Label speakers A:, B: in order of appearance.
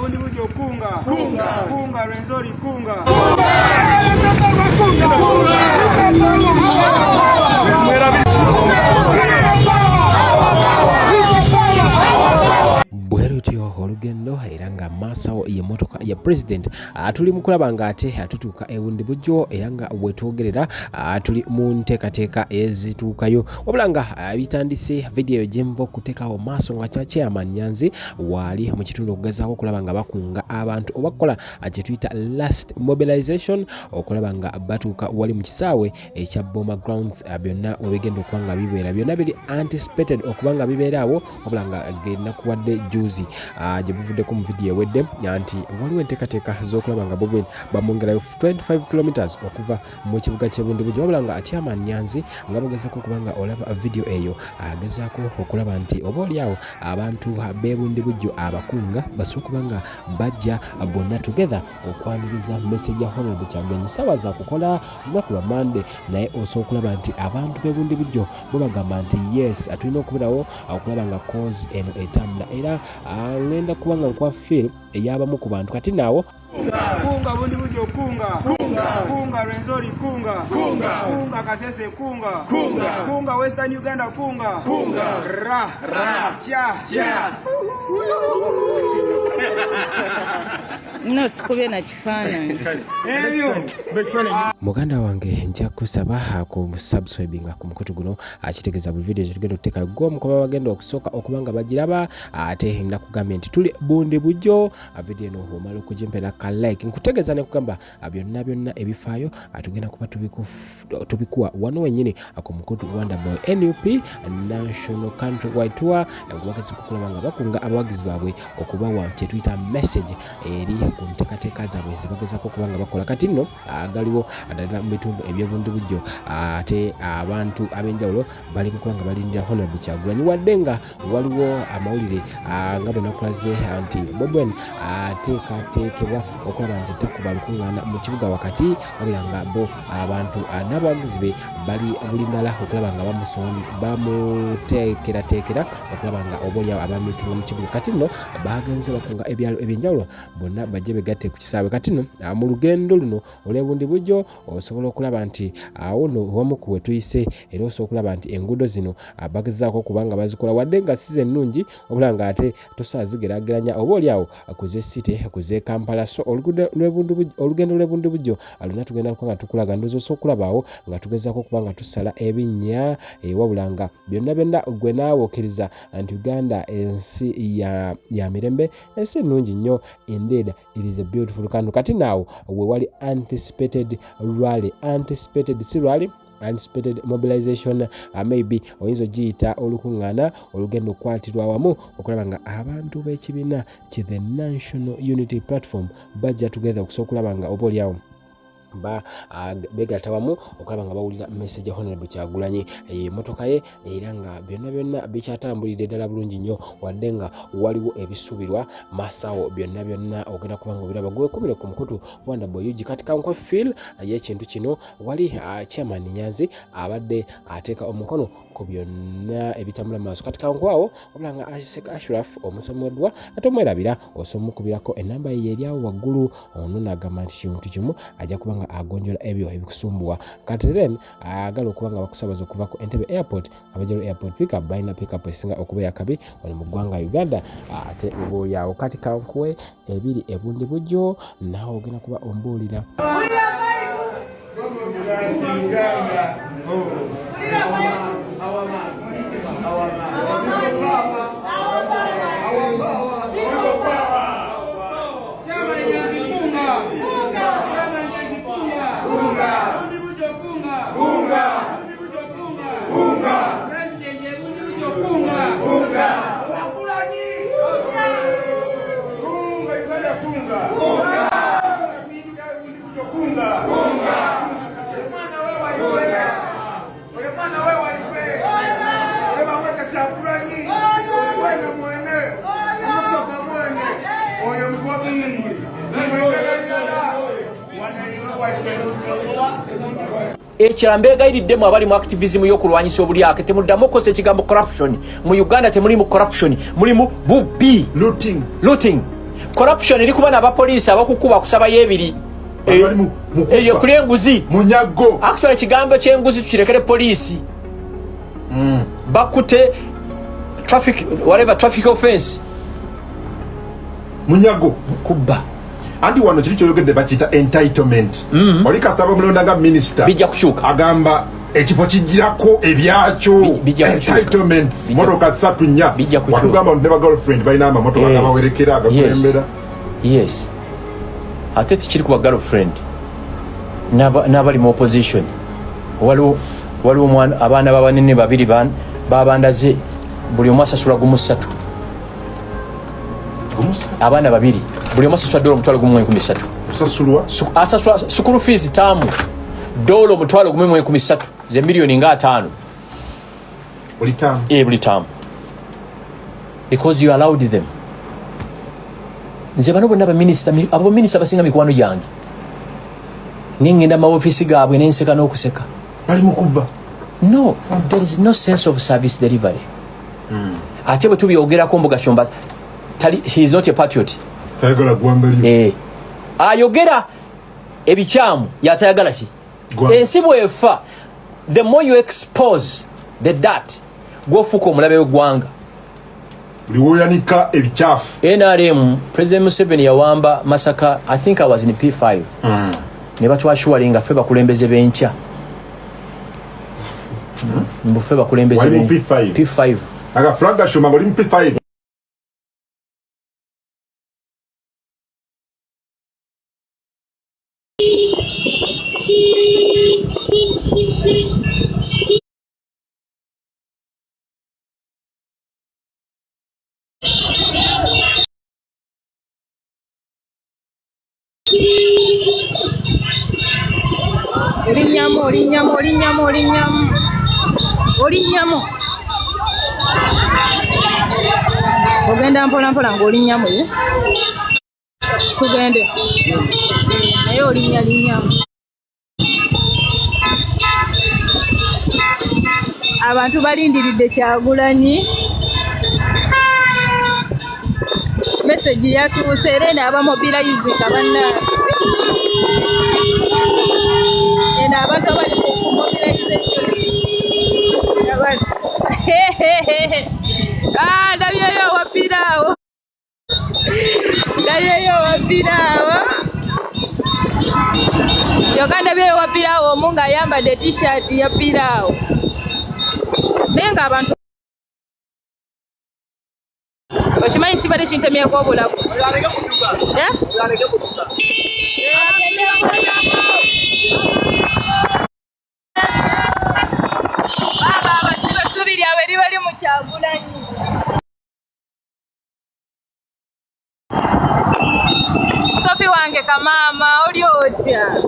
A: bundi bujo kunga kunga Rwenzori kunga
B: bwerutyo olugendo era nga maasawo ye motoka ya president tuli mukulaba nga ate atutuuka ebundi bujjo era nga bwetwogerera tuli mu nteekateeka ezituukayo wabula nga bitandise video gyemva okuteekawo maaso nga chairman Nyanzi waali mu kitundu okugezaako okulaba nga bakunga abantu obakola kye tuyita last mobilization okulaba nga batuuka wali mu kisaawe ekya Boma Grounds byonna webigenda okuba nga bibeera byonna biri anticipated okuba nga bibeeraawo wabula nga genakuwadde juzi gye buvuddeko mu video ewedde nti waliwo enteekateeka z'okulaba nga Bobi Wine bamwongerayo 25 kilometers okuva mu kibuga ky'ebundi bujjo wabula nga chairman Nyanzi nga bagezaako okuba nga olaba video eyo agezaako okulaba nti oba oliawo abantu b'ebundi bujjo abakunga basobola okuba nga bajja bonna together okwaniriza message ya Honorable Kyagulanyi Ssaabaza kukola lunaku lwa Monday naye osobola okulaba nti abantu b'ebundi bujjo bo bagamba nti yes tulina okubirawo okulaba nga cause eno etambula era ngenda kubanga nkwa feel eyabamu ku bantu kati naawo
A: kunga bundi bujo kunga Rwenzori kunga Kasese kunga Western Uganda kunga ra cha
C: no sikube na kifaananyi
B: muganda wange nja kusaba ku subscribing ku mukutu guno akitegeeza buli video tugenda okuteeka gomu kuba bagenda okusooka okubanga bagiraba ate nakugambye nti tuli bundi bujjo video eno omala okugimpera ka like nkutegeeza ne kugamba byonna ebifaayo tugenda kuba tubikuwa wano wennyini ku mukutu Wonderboy NUP National Countrywide Tour bagezi kukulaba nga bakunga abawagizi baabwe okubawa kye tuyita message eri ku nteekateeka zaabwe zibagezaako okuba nga bakola kati nno galiwo ddala mu bitundu eby'obundi bujjo ate abantu ab'enjawulo bali mu kuba nga balindira Honorable Kyagulanyi wadde nga waliwo amawulire nga bwe nakulaze nti Bobi Wine ateekateekebwa okulaba nti takuba lukuŋŋaana mu kibuga wakati wabula nga bo abantu n'abawagizi be bali bulindala okulaba nga bamuteekerateekera okulaba nga oba oliawo abamitinga mu kibuga kati nno bagenze bakunga ebyalo ebyenjawulo bonna bajje begatte ku kisaawe kati nno mu lugendo luno olw'ebundi bujjo osobola okulaba nti awo no wamu ku wetuyise era osobola okulaba nti enguudo zino bagezaako kubanga bazikola wadde nga si zennungi wabula nga ate tosobola zigeraageranya oba oliawo kuze City kuze Kampala so olugendo lw'ebundi bujjo aluna tugenda okuba nga tukulaga ndowooza osobola okulabaawo nga tugezaako okuba nga tusala ebinnya wabula nga byonna gwe naawe okkiriza nti Uganda ensi ya mirembe ensi ennungi nnyo indeed it is a beautiful country kati naawo we wali anticipated mobilization maybe oyinza ogiyita olukuŋŋaana olugendo okukwatirwa awamu okulaba nga abantu b'ekibiina ki the National Unity Platform bajja together okusobola okulaba nga oba oliawo begatta wamu okulaba nga bawulira message ya Honorable Kyagulanyi motoka ye era nga byonna bikyatambulidde ddala bulungi nnyo wadde nga waliwo ebisuubirwa masawo byonna ogenda kuba nga obiraba gwekumire ku mukutu Wonderboy UG kati kankwe feel y'ekintu kino wali chairman Nyanzi abadde ateeka omukono ku byonna ebitambula maaso kati kankwawo wabula nga Ashraf omusomeddwa ate omwerabira osomukubirako enamba ye eryawo waggulu ono n'agamba nti kintu kimu ajja kuba nga agonjola ebyo ebikusumbuwa kati then agala okuba nga bakusabaza okuva ku Entebbe Airport abajjalo airport pickup balina pickup esinga okuba yakabi wali mu ggwanga Uganda ate obaolyawo kati kankuwe ebiri ebundi bujjo naawe ogenda kuba ombuulira
D: ekira mbegayiridde abali mu activism y'okulwanyisa obulyake temuddamu okukozesa ekigambo corruption mu Uganda temuli mu corruption mulimu bubi looting corruption eri kuba n'aba police abakukuba kusaba yebiri eyo kuli enguzi
E: munyago
D: actually kigambo ky'enguzi tukirekere police bakute traffic offense
E: munyago
D: kubba
E: andi wano kiri kyoyogedde bakiyita entitlement oli kasitaba mulondanga minister
D: bijja kukyuka
E: agamba ekifo kijirako ebyakyo entitlements motoka 3 watugamba ne ba girlfriend balina amamotoka gabawerekera agakulembera
D: yes ate tikiri kuba girlfriend n'abali mu opposition waliwo omwana abaana b'abanene babiri babandaze buli omu asasula gumu 3 abaana babiri buli omu asasula dola omutwalo gumu 13 asasula school fees taamu dola omutwalo gumu 13 ze miliyoni nga 5 buli taamu because you allowed them. Nze bano bonna abo minisita basinga mikwano gyange nengenda mu office gaabwe nenseka n'okuseka
E: bali mukubba.
D: No, there is no sense of service delivery. Ate bwe tubyogerako Mbuga Shomba he is not a patriot.
E: Tayagala gwambaliyo.
D: Ayogera ebikyamu yatayagala ki? Ensi bwefa the more you expose the dirt gwofuka omulabe w'eggwanga.
E: Liwoyanika ebichafu.
D: NRM President Museveni yawamba Masaka, I think I was in P5. Ne batwashuwalinga ffe bakulembeze benkya. Mbufe bakulembeze
E: P5. Aga flaga shoma ngoli P5.
C: Olinyamo. Ogenda mpola ng'olinyamo. Tugende. Naye olinyamo. Abantu balindiridde Kyagulanyi. Message yatuuse era n'abamobilize abanna. Abantu abali ku mobilization. Ndabyeyo wapiraawo. Kyokka ndabyeyo wapiraawo omu ng'ayambadde t-shirt ya piraawo. Naye ng'abantu okimanyi kibadde kintemyeko obulamu. Abasubiri aberi bali mu Kyagulanyi. Sophie wange kamama oli otya?